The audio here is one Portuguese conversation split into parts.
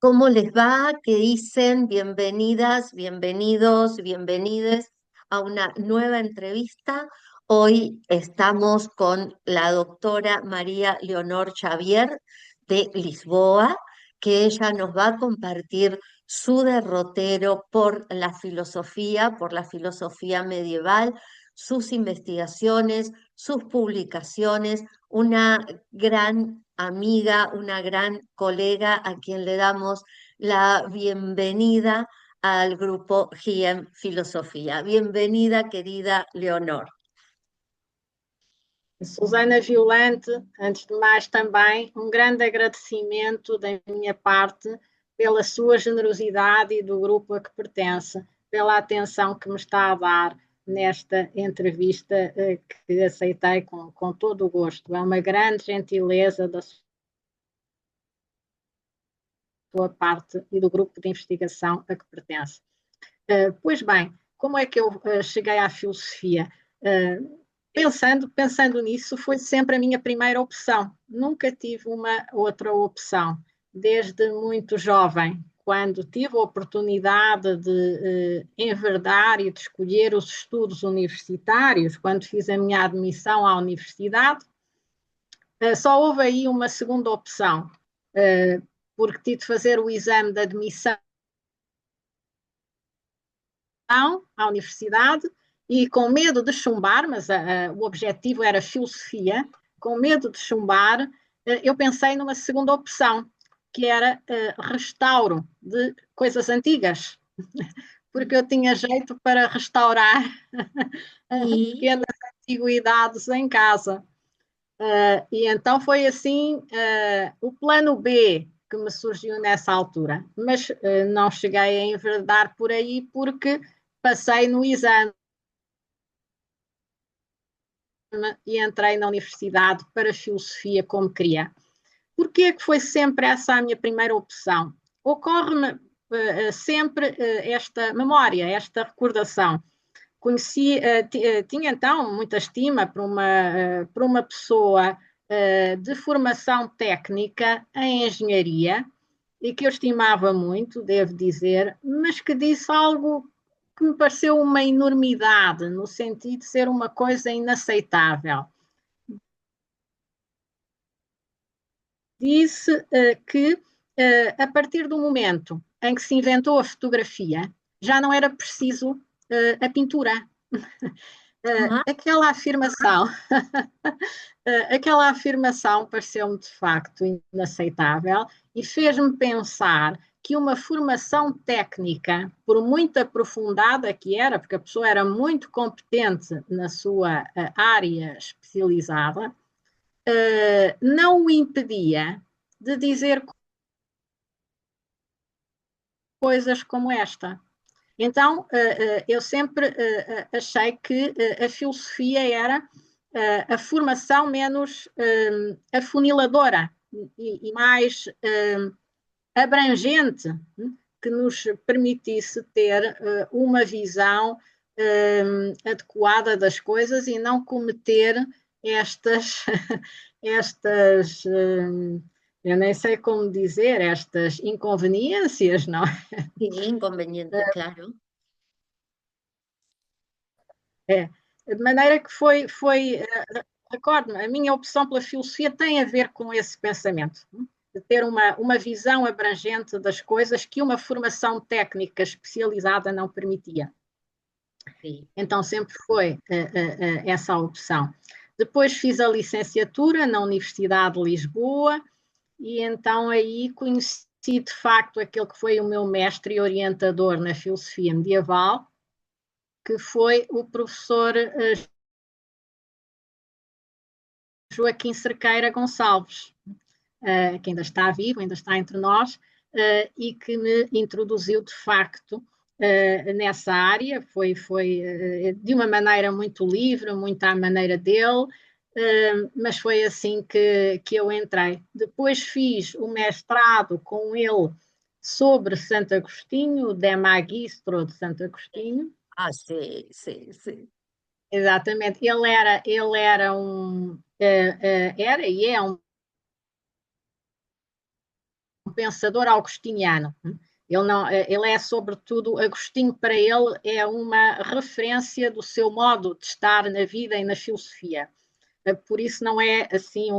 ¿Cómo les va? ¿Qué dicen? Bienvenidas, bienvenidos, bienvenides a una nueva entrevista. Hoy estamos con la doctora María Leonor Xavier de Lisboa, que ella nos va a compartir su derrotero por la filosofía medieval, sus investigaciones, sus publicaciones, una gran amiga, una gran colega a quien le damos la bienvenida al grupo GIEM Filosofía. Bienvenida, querida Leonor. Susana Violante, antes de mais também um grande agradecimento da minha parte pela sua generosidade e do grupo a que pertence, pela atenção que me está a dar nesta entrevista que aceitei com todo o gosto. É uma grande gentileza da sua parte e do grupo de investigação a que pertence. Pois bem, como é que eu cheguei à filosofia? Pensando nisso, foi sempre a minha primeira opção. Nunca tive uma outra opção. Desde muito jovem, quando tive a oportunidade de enverdar e de escolher os estudos universitários, quando fiz a minha admissão à universidade, só houve aí uma segunda opção, porque tive de fazer o exame de admissão à universidade e com medo de chumbar, mas o objetivo era filosofia, com medo de chumbar, eu pensei numa segunda opção, que era restauro de coisas antigas, porque eu tinha jeito para restaurar pequenas antiguidades em casa. E então foi assim o plano B que me surgiu nessa altura, mas não cheguei a enverdar por aí porque passei no exame e entrei na universidade para filosofia como queria. Porquê é que foi sempre essa a minha primeira opção? Ocorre-me sempre esta memória, esta recordação. Conheci, tinha então muita estima por uma pessoa de formação técnica em engenharia e que eu estimava muito, devo dizer, mas que disse algo que me pareceu uma enormidade, no sentido de ser uma coisa inaceitável. Disse que a partir do momento em que se inventou a fotografia, já não era preciso a pintura. Aquela afirmação, aquela afirmação pareceu-me de facto inaceitável e fez-me pensar que uma formação técnica, por muito aprofundada que era, porque a pessoa era muito competente na sua área especializada, não o impedia de dizer coisas como esta. Então, eu sempre achei que a filosofia era a formação menos afuniladora e mais abrangente, que nos permitisse ter uma visão adequada das coisas e não cometer estas, estas eu nem sei como dizer, estas inconveniências, não é? Sí, inconveniente, claro. É. De maneira que recordo-me, a minha opção pela filosofia tem a ver com esse pensamento, de ter uma visão abrangente das coisas que uma formação técnica especializada não permitia. Sí. Então sempre foi essa a opção. Depois fiz a licenciatura na Universidade de Lisboa e então aí conheci de facto aquele que foi o meu mestre e orientador na filosofia medieval, que foi o professor Joaquim Cerqueira Gonçalves, que ainda está vivo, ainda está entre nós, e que me introduziu de facto nessa área, foi de uma maneira muito livre, muito à maneira dele, mas foi assim que eu entrei. Depois fiz o mestrado com ele sobre Santo Agostinho, o De Magistro de Santo Agostinho. Ah, sí, sí, sí. Exatamente, ele era era e é um pensador agostiniano. Ele é, sobretudo, Agostinho para ele é uma referência do seu modo de estar na vida e na filosofia. Por isso não é assim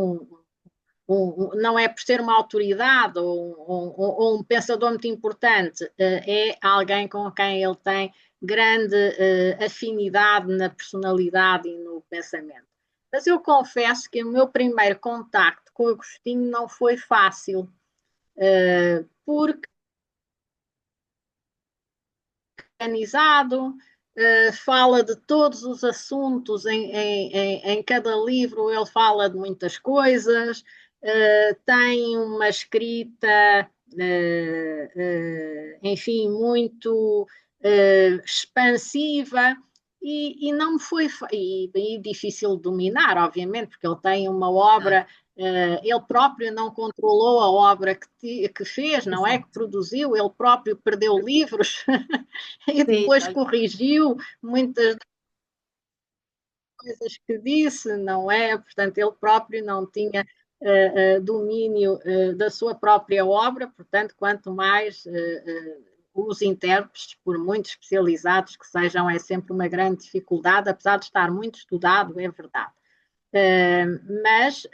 não é por ser uma autoridade ou um pensador muito importante, é alguém com quem ele tem grande afinidade na personalidade e no pensamento. Mas eu confesso que o meu primeiro contacto com Agostinho não foi fácil, porque organizado, fala de todos os assuntos em cada livro, ele fala de muitas coisas, tem uma escrita, enfim, muito expansiva. E não foi e difícil de dominar, obviamente, porque ele tem uma obra, ele próprio não controlou a obra que fez, não é? Que produziu, ele próprio perdeu livros e depois corrigiu muitas coisas que disse, não é? Portanto, ele próprio não tinha domínio da sua própria obra, portanto, quanto mais os intérpretes, por muito especializados que sejam, é sempre uma grande dificuldade, apesar de estar muito estudado, é verdade. Mas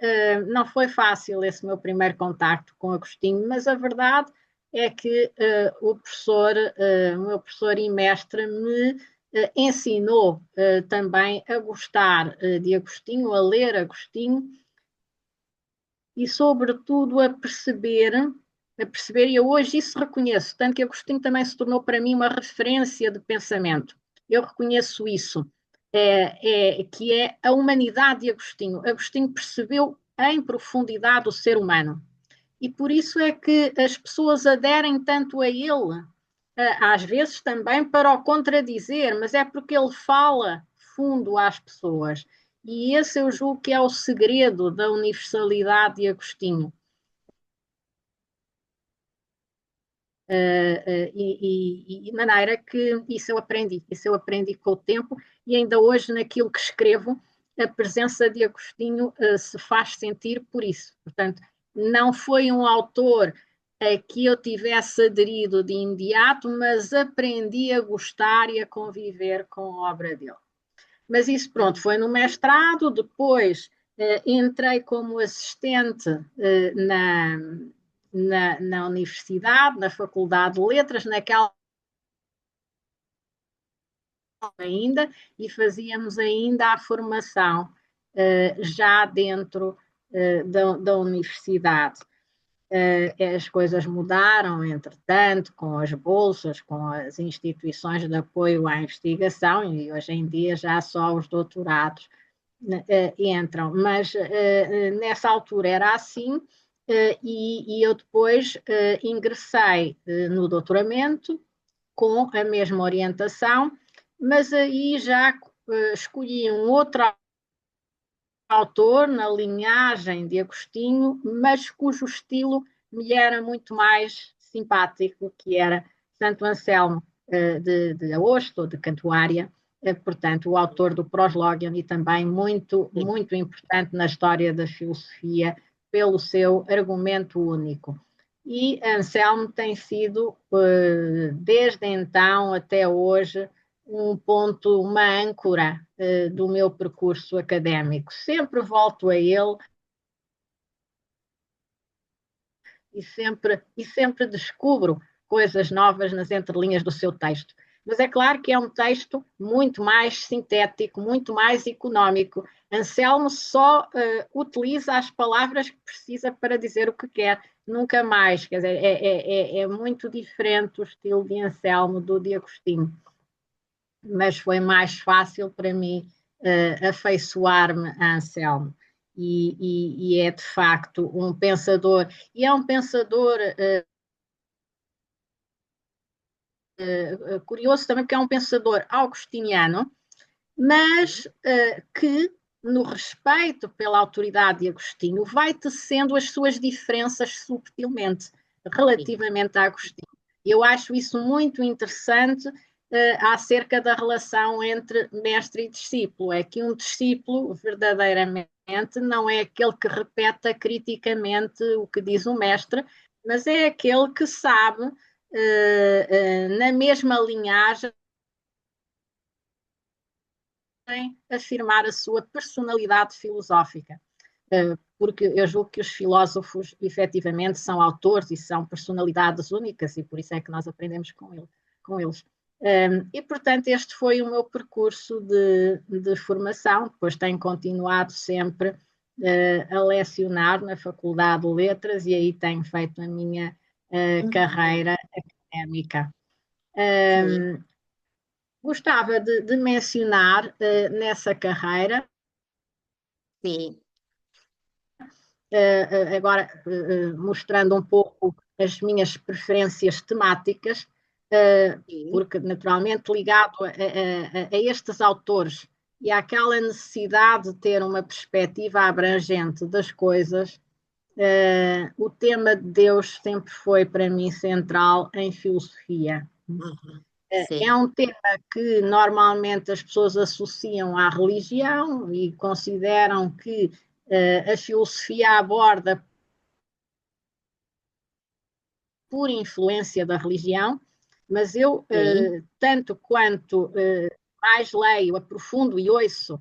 não foi fácil esse meu primeiro contacto com Agostinho, mas a verdade é que o meu professor e mestre me ensinou também a gostar de Agostinho, a ler Agostinho e, sobretudo, a perceber, e eu hoje isso reconheço, tanto que Agostinho também se tornou para mim uma referência de pensamento. Eu reconheço isso, que é a humanidade de Agostinho. Agostinho percebeu em profundidade o ser humano. E por isso é que as pessoas aderem tanto a ele, às vezes também para o contradizer, mas é porque ele fala fundo às pessoas. E esse eu julgo que é o segredo da universalidade de Agostinho. E maneira que isso eu aprendi com o tempo, e ainda hoje naquilo que escrevo, a presença de Agostinho se faz sentir por isso. Portanto, não foi um autor a que eu tivesse aderido de imediato, mas aprendi a gostar e a conviver com a obra dele. Mas isso, pronto, foi no mestrado, depois entrei como assistente na universidade, na Faculdade de Letras, naquela ainda, e fazíamos ainda a formação já dentro da universidade. As coisas mudaram, entretanto, com as bolsas, com as instituições de apoio à investigação, e hoje em dia já só os doutorados entram. Mas nessa altura era assim, e eu depois ingressei no doutoramento com a mesma orientação, mas aí já escolhi um outro autor na linhagem de Agostinho, mas cujo estilo me era muito mais simpático, que era Santo Anselmo de Aosto, de Cantuária, portanto, o autor do Proslogion e também muito, muito importante na história da filosofia pelo seu argumento único. E Anselmo tem sido, desde então até hoje, um ponto, uma âncora do meu percurso académico. Sempre volto a ele e sempre descubro coisas novas nas entrelinhas do seu texto. Mas é claro que é um texto muito mais sintético, muito mais económico. Anselmo só utiliza as palavras que precisa para dizer o que quer, nunca mais. Quer dizer, é muito diferente o estilo de Anselmo do de Agostinho. Mas foi mais fácil para mim afeiçoar-me a Anselmo. E é de facto um pensador, e é um pensador curioso também, porque é um pensador augustiniano, mas que, no respeito pela autoridade de Agostinho, vai tecendo as suas diferenças subtilmente, relativamente a Agostinho. Eu acho isso muito interessante acerca da relação entre mestre e discípulo. É que um discípulo, verdadeiramente, não é aquele que repete criticamente o que diz o mestre, mas é aquele que sabe, na mesma linhagem, afirmar a sua personalidade filosófica. Porque eu julgo que os filósofos efetivamente são autores e são personalidades únicas e por isso é que nós aprendemos com eles. E, portanto, este foi o meu percurso de formação. Depois tenho continuado sempre a lecionar na Faculdade de Letras e aí tenho feito a minha carreira académica. Sí, Gostava de mencionar nessa carreira, sí, agora mostrando um pouco as minhas preferências temáticas, sí, porque naturalmente ligado a estes autores e àquela necessidade de ter uma perspectiva abrangente das coisas, o tema de Deus sempre foi para mim central em filosofia. ajá, É sí, um tema que normalmente as pessoas associam à religião e consideram que a filosofia aborda por influência da religião, mas eu, sí, tanto quanto mais leio, aprofundo e ouço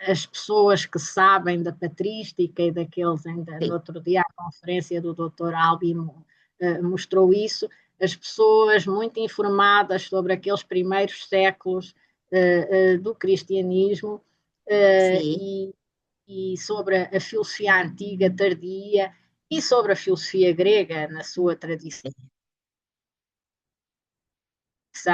as pessoas que sabem da patrística e daqueles, ainda no sí, outro dia a conferência do Dr. Albino mostrou isso, as pessoas muito informadas sobre aqueles primeiros séculos do cristianismo sí, e sobre a filosofia antiga, tardia, e sobre a filosofia grega, na sua tradição, sí,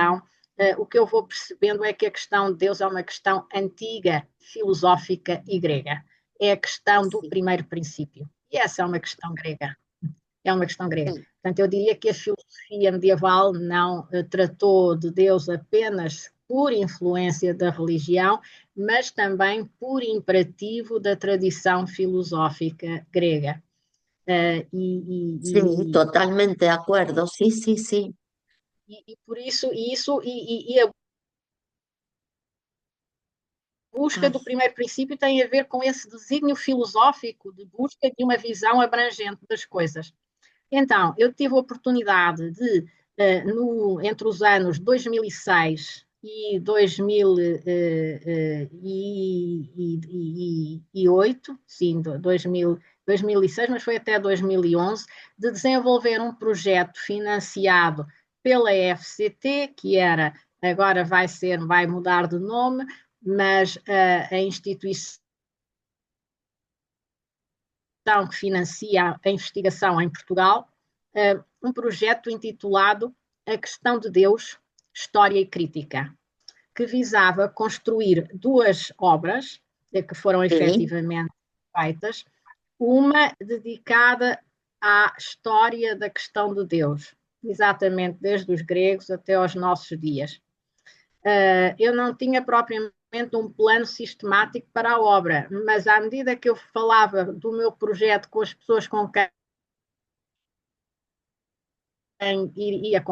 o que eu vou percebendo é que a questão de Deus é uma questão antiga, filosófica e grega. É a questão do sí, primeiro princípio. E essa é uma questão grega. É uma questão grega. sí, Portanto, eu diria que a filosofia medieval não tratou de Deus apenas por influência da religião, mas também por imperativo da tradição filosófica grega. sí, totalmente de acuerdo, sí, sí, sí, E por isso, a busca ay, do primeiro princípio tem a ver com esse desígnio filosófico de busca de uma visão abrangente das coisas. Então, eu tive a oportunidade de, entre os anos 2006 e 2008, sim, 2006, mas foi até 2011, de desenvolver um projeto financiado pela FCT, que era, agora vai mudar de nome, mas a instituição que financia a investigação em Portugal, um projeto intitulado A Questão de Deus, História e Crítica, que visava construir duas obras que foram sí, efetivamente feitas, uma dedicada à história da questão de Deus, exatamente desde os gregos até aos nossos dias. Eu não tinha propriamente um plano sistemático para a obra, mas à medida que eu falava do meu projeto com as pessoas com quem ia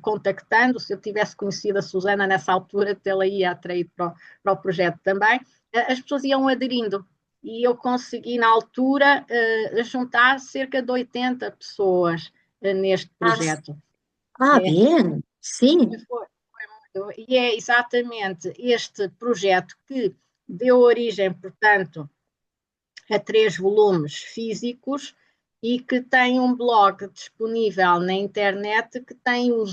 contactando, se eu tivesse conhecido a Susana nessa altura, ela ia atrair para o projeto também, as pessoas iam aderindo. E eu consegui, na altura, juntar cerca de 80 pessoas neste ah, projeto. É, bien, sí, foi, e é exatamente este projeto que deu origem, portanto, a 3 volumes físicos e que tem um blog disponível na internet que tem o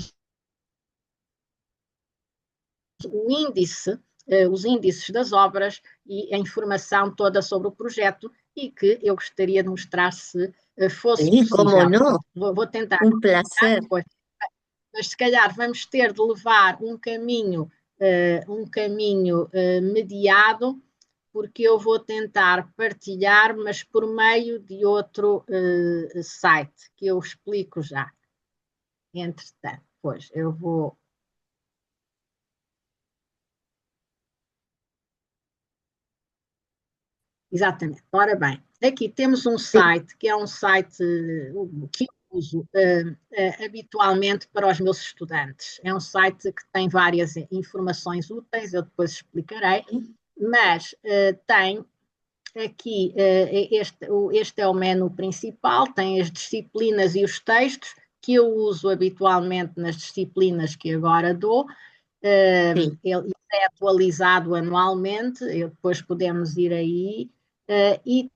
índice, os índices das obras e a informação toda sobre o projeto e que eu gostaria de mostrar se fosse sí, cómo possível. no, Vou tentar un placer. depois, mas se calhar vamos ter de levar um caminho mediado, porque eu vou tentar partilhar, mas por meio de outro site, que eu explico já. Entretanto, pois eu vou. Exatamente. Ora bem, aqui temos um Sí, site que é um site que eu uso habitualmente para os meus estudantes. É um site que tem várias informações úteis, eu depois explicarei, mas tem aqui, este é o menu principal, tem as disciplinas e os textos que eu uso habitualmente nas disciplinas que agora dou. Sí, Ele é atualizado anualmente, depois podemos ir aí, e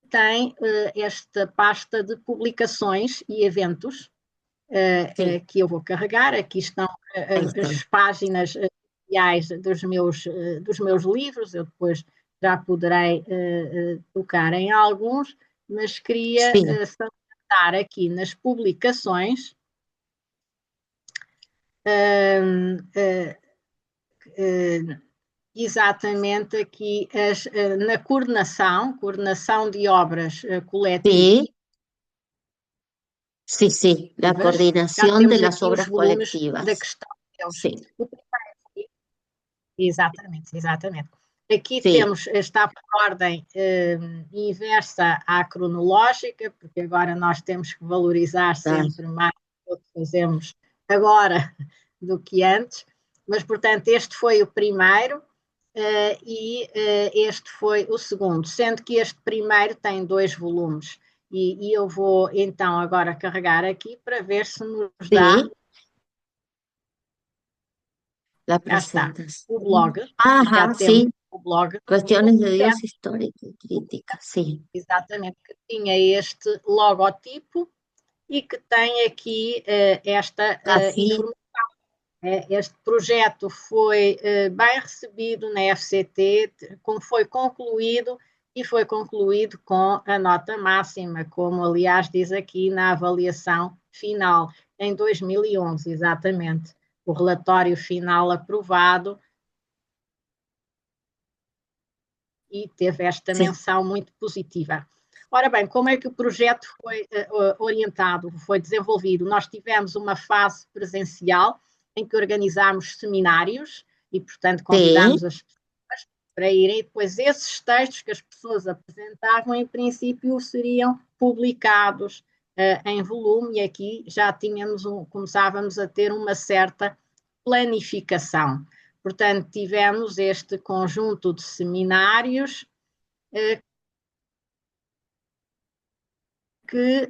tem esta pasta de publicações e eventos sí, que eu vou carregar. Aqui estão ahí está. as páginas iniciais dos meus livros, eu depois já poderei tocar em alguns, mas queria Sí, salientar aqui nas publicações exatamente aqui na coordenação de obras coletivas, sí, sí, sí, la já coordinación de temos las aqui os obras volumes da colectivas. questão de Deus. Sí, Exatamente, exatamente. Aqui sí, temos, está por ordem inversa à cronológica, porque agora nós temos que valorizar ah, sempre mais o que fazemos agora do que antes, mas, portanto, este foi o primeiro este foi o segundo, sendo que este primeiro tem 2 volumes. E eu vou então agora carregar aqui para ver se nos dá. sí, la Já está. O presentación. blog, já Ajá, temos sí, o blog. cuestiones de Dios histórica y crítica, sí, Exatamente, que tinha este logotipo e que tem aqui esta así, informação. Este projeto foi bem recebido na FCT, como foi concluído, e foi concluído com a nota máxima, como aliás diz aqui na avaliação final, em 2011, exatamente. O relatório final aprovado e teve esta sí, menção muito positiva. Ora bem, como é que o projeto foi orientado, foi desenvolvido? Nós tivemos uma fase presencial em que organizámos seminários e, portanto, convidámos sí, as pessoas para irem, e depois esses textos que as pessoas apresentavam, em princípio, seriam publicados em volume, e aqui já começávamos a ter uma certa planificação. Portanto, tivemos este conjunto de seminários que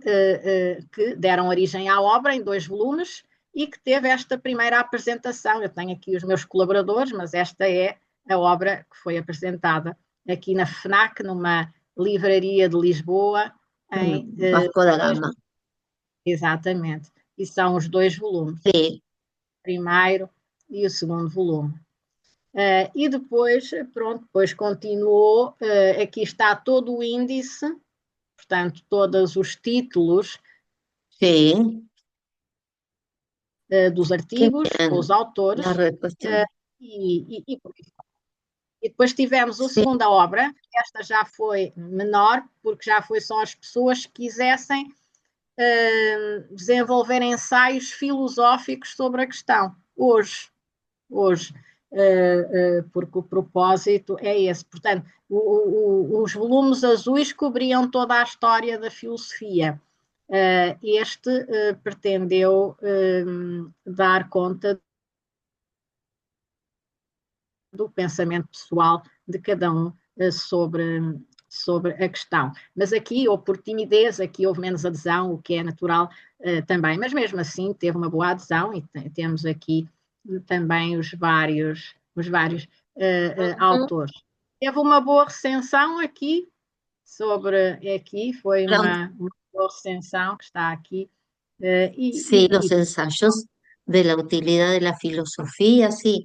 deram origem à obra em 2 volumes e que teve esta primeira apresentação. Eu tenho aqui os meus colaboradores, mas esta é a obra que foi apresentada aqui na FNAC, numa livraria de Lisboa, em Vasco da Gama, exatamente. E são os 2 volumes, sí, o primeiro e o segundo volume. E depois, pronto, depois continuou, aqui está todo o índice, portanto, todos os títulos sí, dos qué artigos, com os bien, la autores, cuestión, e depois tivemos a sí, segunda obra, esta já foi menor, porque já foi só as pessoas que quisessem desenvolver ensaios filosóficos sobre a questão, hoje, porque o propósito é esse. Portanto, os volumes azuis cobriam toda a história da filosofia. Este pretendeu dar conta do pensamento pessoal de cada um sobre a questão. Mas aqui houve por timidez, aqui houve menos adesão, o que é natural também, mas mesmo assim teve uma boa adesão e temos aqui também os vários autores. Teve uma boa recensão aqui foi uma boa recensão que está aqui. sí, los ensayos de la utilidad de la filosofía, sí,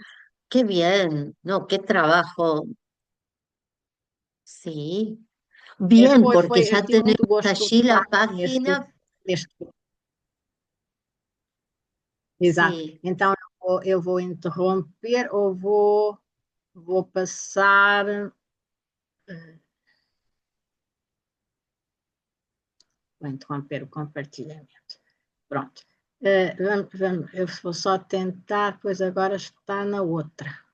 qué bien, no, qué trabajo, sí, bien, porque eu ya tive tenemos muito gosto allí de la estar página, neste. Exato. sí, Então eu vou interromper ou vou passar. Vou interromper o compartilhamento. Pronto. Eu vou só tentar, pois agora está na outra.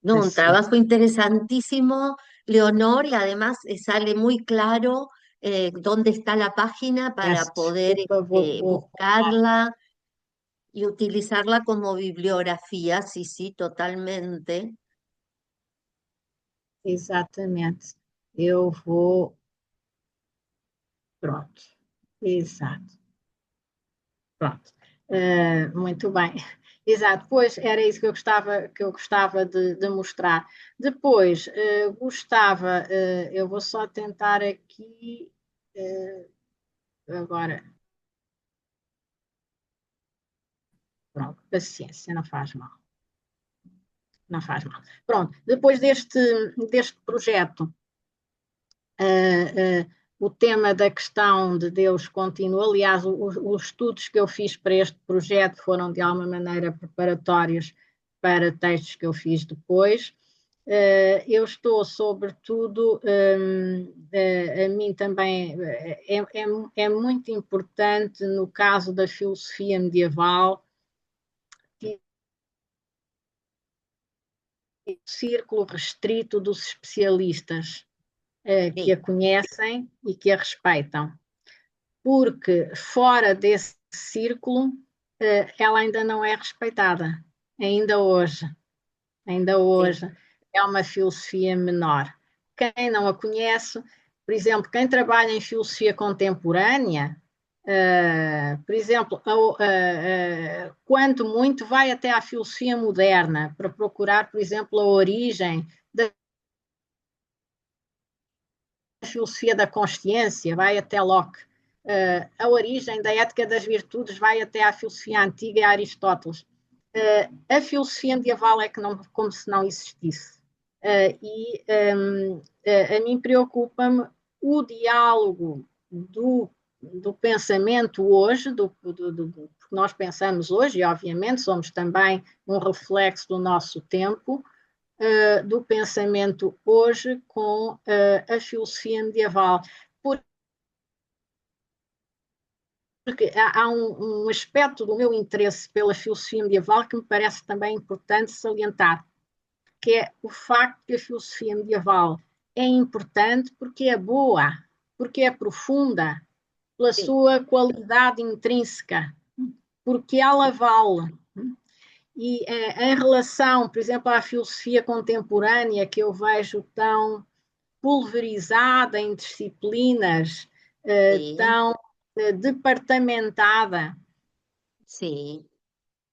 no, un trabajo interesantísimo, Leonor, y además sale muy claro dónde está la página para Peço poder desculpa, vou buscarla. y utilizarla como bibliografía, sí, sí, totalmente. Exatamente. Eu vou. Pronto. Exato. Pronto. Muito bem. Exato, pois era isso que eu gostava de mostrar. Depois, gostava, eu vou só tentar aqui, agora, pronto, paciência, não faz mal, não faz mal. Pronto, depois deste projeto, o tema da questão de Deus continua. Aliás, os estudos que eu fiz para este projeto foram de alguma maneira preparatórios para textos que eu fiz depois. Eu estou, sobretudo, a mim também é muito importante, no caso da filosofia medieval, que o círculo restrito dos especialistas que a Sí, conhecem e que a respeitam, porque fora desse círculo ela ainda não é respeitada, ainda hoje. Ainda sí, hoje é uma filosofia menor. Quem não a conhece, por exemplo, quem trabalha em filosofia contemporânea, por exemplo, quanto muito vai até à filosofia moderna para procurar, por exemplo, a origem da filosofia da consciência, vai até Locke. A origem da ética das virtudes vai até à filosofia antiga e a Aristóteles. A filosofia medieval é que não, como se não existisse. A mim preocupa-me o diálogo do pensamento hoje, porque nós pensamos hoje, e obviamente somos também um reflexo do nosso tempo, do pensamento hoje com a filosofia medieval. Porque há um aspecto do meu interesse pela filosofia medieval que me parece também importante salientar, que é o facto que a filosofia medieval é importante porque é boa, porque é profunda, pela sí, sua qualidade intrínseca, porque ela vale. E em relação, por exemplo, à filosofia contemporânea, que eu vejo tão pulverizada em disciplinas, sí, tão departamentada, sí.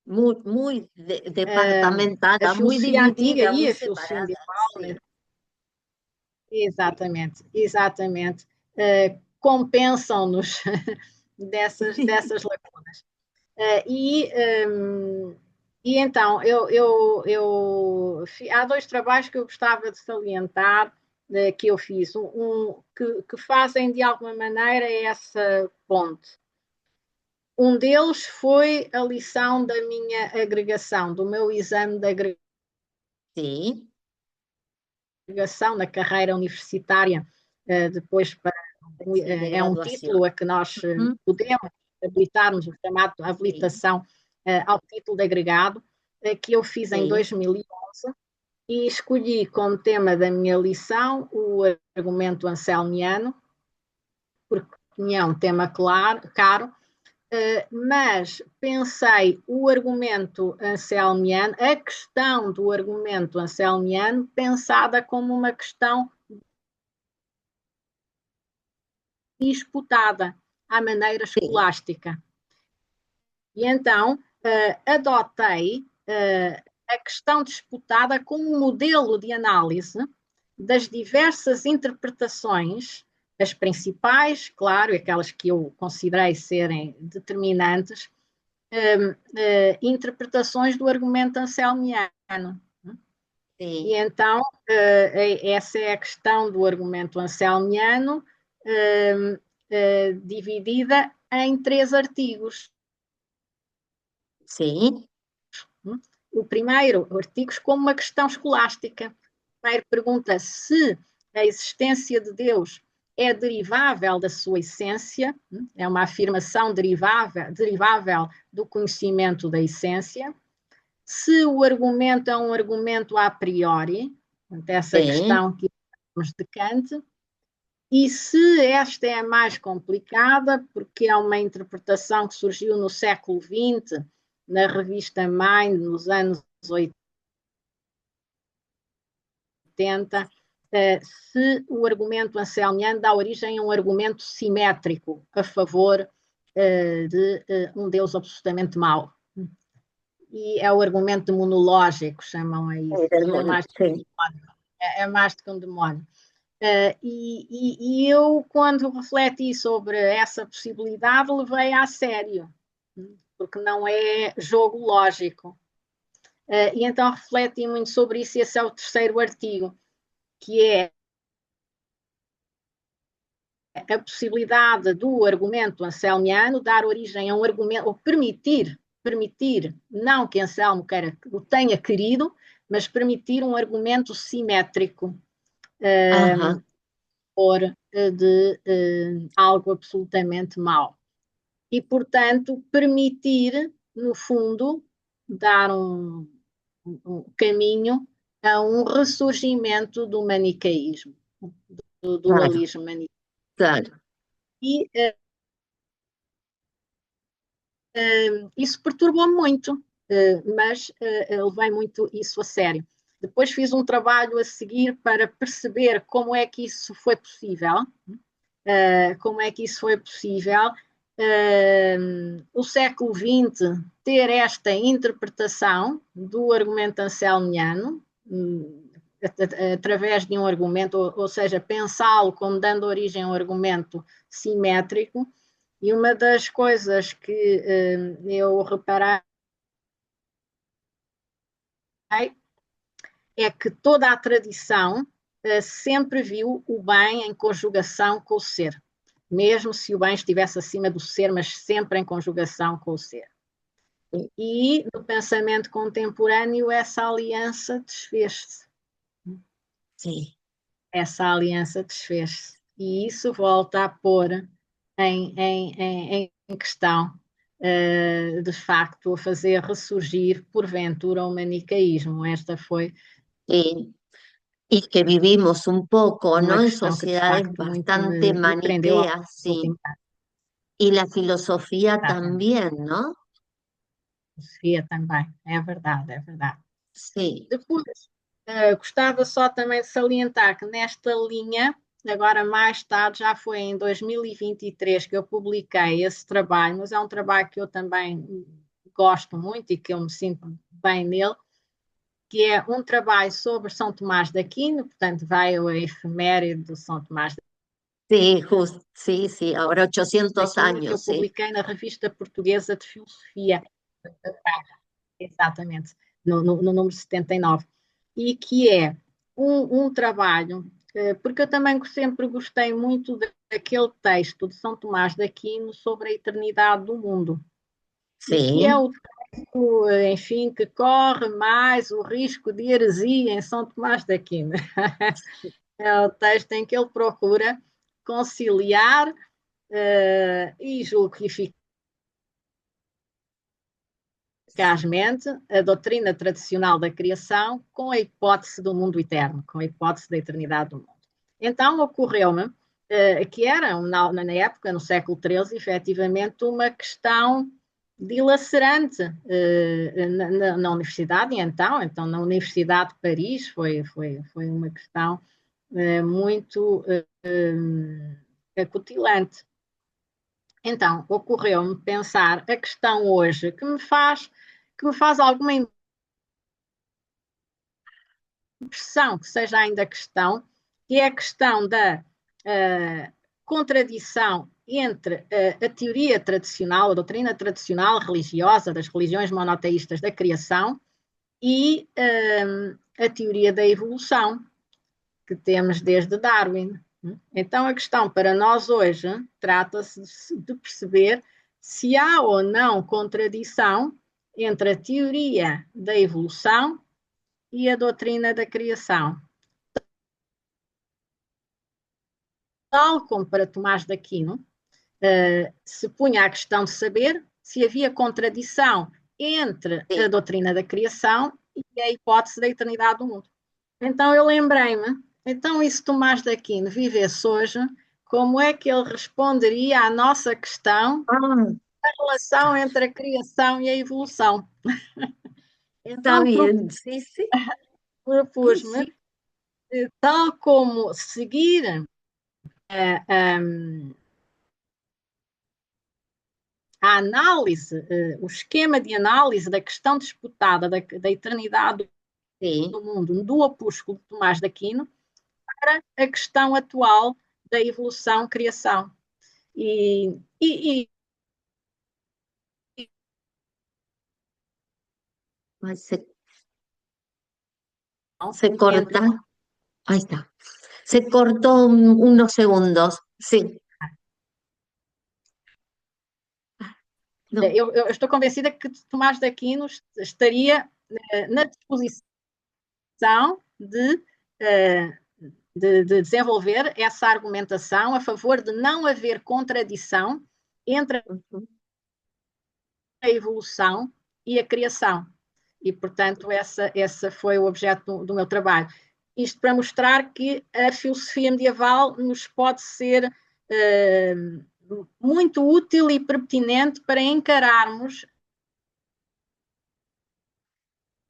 Muy, muy a departamentada, muy filosofia antiga dividida, e muy a filosofia separada. medieval, né? Sí, Exatamente, exatamente, compensam-nos dessas lacunas. E então, há dois trabalhos que eu gostava de salientar, que eu fiz, que fazem de alguma maneira essa ponte. Um deles foi a lição da minha agregação, do meu exame de sí, agregação na carreira universitária, depois para, sí, de é um graduación. título a que nós Ujú, podemos habilitar-nos, o chamado sí, habilitação ao título de agregado, que eu fiz em sí, 2011 e escolhi como tema da minha lição o argumento anselmiano, porque tinha um tema claro, caro, mas pensei o argumento anselmiano, a questão do argumento anselmiano, pensada como uma questão disputada à maneira sí, escolástica. E então adotei a questão disputada como um modelo de análise das diversas interpretações, as principais, claro, aquelas que eu considerei serem determinantes, interpretações do argumento anselmiano. E sí, então, essa é a questão do argumento anselmiano, dividida em 3 artigos. sí, O primeiro, artigos como uma questão escolástica. A primeira pergunta se a existência de Deus é derivável da sua essência, é uma afirmação derivável do conhecimento da essência. Se o argumento é um argumento a priori, essa sí, questão que temos de Kant, e se esta é a mais complicada, porque é uma interpretação que surgiu no século XX, na revista Mind, nos anos 80, se o argumento anselmiano dá origem a um argumento simétrico a favor de um Deus absolutamente mau. E é o argumento monológico, chamam a isso. É mais, Sí. é mais do que um demónio. E eu, quando refleti sobre essa possibilidade, levei a sério, porque não é jogo lógico. E então refleti muito sobre isso, e esse é o terceiro artigo, que é a possibilidade do argumento anselmiano dar origem a um argumento, ou permitir, não que Anselmo queira, o tenha querido, mas permitir um argumento simétrico Ajá, de algo absolutamente mau. E, portanto, permitir, no fundo, dar um caminho a um ressurgimento do manicaísmo, do claro, dualismo manicaísta. claro. E isso perturbou-me muito, mas levei muito isso a sério. Depois fiz um trabalho a seguir para perceber como é que isso foi possível, o século XX ter esta interpretação do argumento anselmiano, através de um argumento, ou seja, pensá-lo como dando origem a um argumento simétrico. E uma das coisas que eu reparei é que toda a tradição sempre viu o bem em conjugação com o ser, mesmo se o bem estivesse acima do ser, mas sempre em conjugação com o ser. E no pensamento contemporâneo essa aliança desfez-se. Sí. Essa aliança desfez-se. E isso volta a pôr em questão, de facto, a fazer ressurgir, porventura, o manicaísmo. Esta foi Sí. Y que vivimos un poco, uma ¿no? En questão que, de sociedades facto, muito bastante me prendeu ao maniqueas, sí. último ano. Y la filosofía Exatamente. también, ¿no? Sofia também, é verdade, é verdade. Sí, Depois, gostava só também de salientar que nesta linha, agora mais tarde, já foi em 2023 que eu publiquei esse trabalho, mas é um trabalho que eu também gosto muito e que eu me sinto bem nele, que é um trabalho sobre São Tomás de Aquino, portanto, vai a efeméride do São Tomás de sí, sí, sí, ahora 800 Aquino, que eu años, sí. publiquei na Revista Portuguesa de Filosofia, exatamente, no número 79, e que é um trabalho, porque eu também sempre gostei muito daquele texto de São Tomás de Aquino sobre a eternidade do mundo, e que é Sí, o texto, enfim, que corre mais o risco de heresia em São Tomás de Aquino. É o texto em que ele procura conciliar e julgo que eficazmente a doutrina tradicional da criação com a hipótese do mundo eterno, com a hipótese da eternidade do mundo. Então ocorreu-me que era, na época, no século XIII, efetivamente uma questão dilacerante na universidade, e então na Universidade de Paris foi uma questão muito acutilante. Então, ocorreu-me pensar a questão hoje que me faz alguma impressão que seja ainda questão, que é a questão da contradição entre a teoria tradicional, a doutrina tradicional religiosa das religiões monoteístas da criação e a teoria da evolução que temos desde Darwin. Então, a questão para nós hoje trata-se de perceber se há ou não contradição entre a teoria da evolução e a doutrina da criação. Tal como para Tomás de Aquino, se punha a questão de saber se havia contradição entre a sí. doutrina da criação e a hipótese da eternidade do mundo. Então eu lembrei-me, então e se Tomás de Aquino vivesse hoje, como é que ele responderia à nossa questão Ah, relação entre a criação e a evolução. Está Então, bien, sí, sí, propus-me, sí, tal como seguir a análise, o esquema de análise da questão disputada da eternidade sí. do mundo do opúsculo de Tomás de Aquino para a questão atual da evolução-criação. E Ay, se entre corta. Ahí está. Se cortó unos segundos. Sí. No. eu estou convencida que Tomás de Aquino estaria na disposição de, uh, de desenvolver essa argumentação a favor de não haver contradição entre Ujú. a evolução e a criação. E, portanto, essa foi o objeto do meu trabalho. Isto para mostrar que a filosofia medieval nos pode ser muito útil e pertinente para encararmos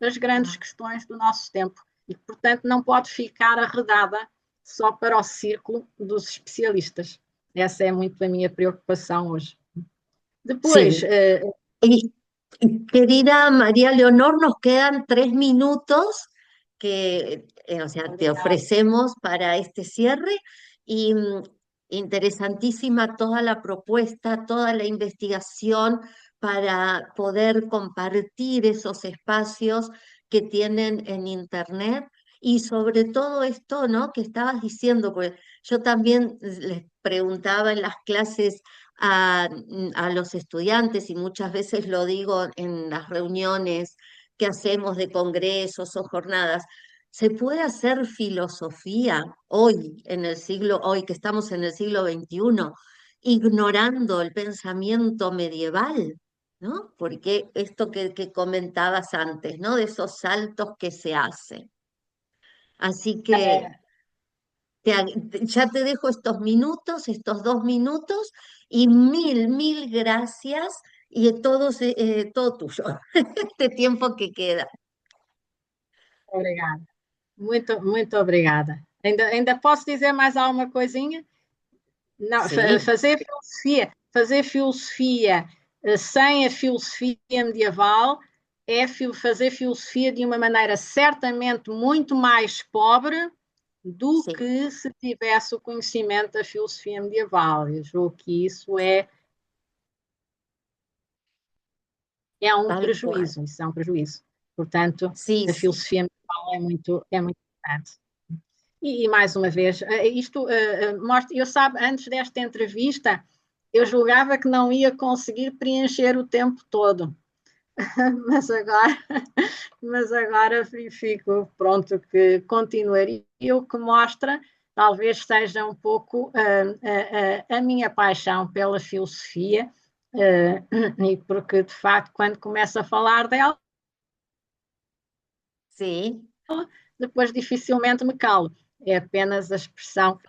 as grandes Ah, questões do nosso tempo. E, portanto, não pode ficar arredada só para o círculo dos especialistas. Essa é muito a minha preocupação hoje. Depois, sí. Y, querida María Leonor, nos quedan 3 minutos que, o sea, te ofrecemos para este cierre y interesantísima toda la propuesta, toda la investigación para poder compartir esos espacios que tienen en Internet y sobre todo esto, ¿no? Que estabas diciendo, porque yo también les preguntaba en las clases a los estudiantes y muchas veces lo digo en las reuniones que hacemos de congresos o jornadas. ¿Se puede hacer filosofía hoy, hoy que estamos en el siglo XXI, ignorando el pensamiento medieval? ¿No? Porque esto que comentabas antes, ¿no? De esos saltos que se hacen. Así que ya te dejo estos minutos, estos 2 minutos, y mil gracias y todo tuyo, este tiempo que queda. obrigada. Muito obrigada. Ainda posso dizer mais alguma coisinha? Não, Sí, fazer filosofia sem a filosofia medieval é fazer filosofia de uma maneira certamente muito mais pobre do sí, que se tivesse o conhecimento da filosofia medieval. Eu julgo que isso tal cual. isso é um prejuízo. Portanto, Sí, a sí. filosofia medieval é muito importante. E mais uma vez, isto mostra, eu sabe, antes desta entrevista, eu julgava que não ia conseguir preencher o tempo todo, mas agora, mas agora fico pronto que continuaria, o que mostra, talvez seja um pouco a minha paixão pela filosofia, e porque de facto, quando começo a falar dela, Sí, depois dificilmente me calo. É apenas a expressão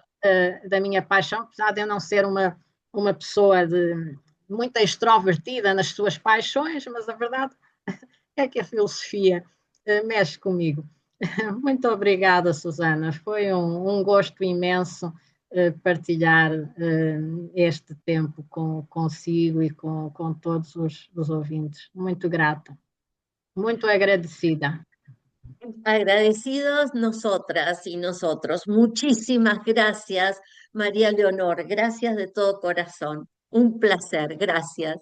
da minha paixão, apesar de eu não ser uma pessoa muito extrovertida nas suas paixões, mas a verdade é que a filosofia mexe comigo. Muito obrigada, Susana. Foi um gosto imenso partilhar este tempo consigo e com todos os ouvintes. Muito grata, muito agradecida. agradecidos nosotras y nosotros. Muchísimas gracias, María Leonor. Gracias de todo corazón. Un placer. Gracias.